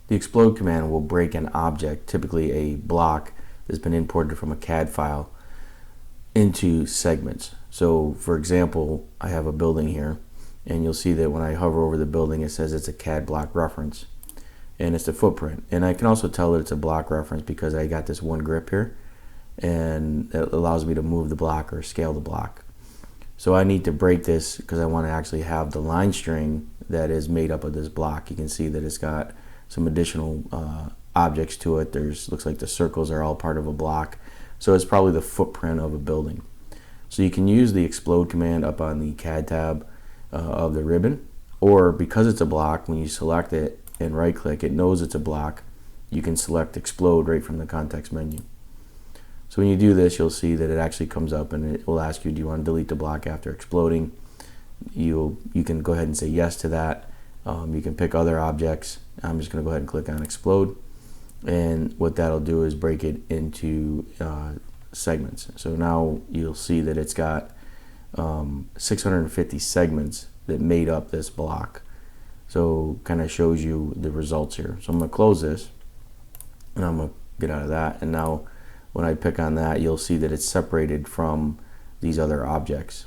The explode command will break an object, typically a block that's been imported from a CAD file, into segments. So for example, I have a building here, and you'll see that when I hover over the building it says it's a CAD block reference, and it's the footprint. And I can also tell that it's a block reference because I got this one grip here, and it allows me to move the block or scale the block. So I need to break this because I want to actually have the line string that is made up of this block. You can see that it's got some additional objects to it. Looks like the circles are all part of a block. So it's probably the footprint of a building. So you can use the explode command up on the CAD tab of the ribbon, or because it's a block, when you select it and right click, it knows it's a block. You can select explode right from the context menu. So when you do this, you'll see that it actually comes up and it will ask you, do you want to delete the block after exploding? You can go ahead and say yes to that. You can pick other objects. I'm just going to go ahead and click on explode, and what that'll do is break it into segments. So now you'll see that it's got 650 segments that made up this block. So kind of shows you the results here. So I'm going to close this, and I'm going to get out of that, and now when I pick on that, you'll see that it's separated from these other objects.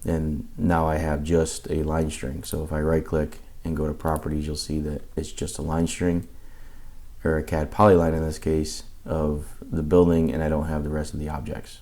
And now I have just a line string. So if I right click and go to properties, you'll see that it's just a line string, or a CAD polyline in this case, of the building, and I don't have the rest of the objects.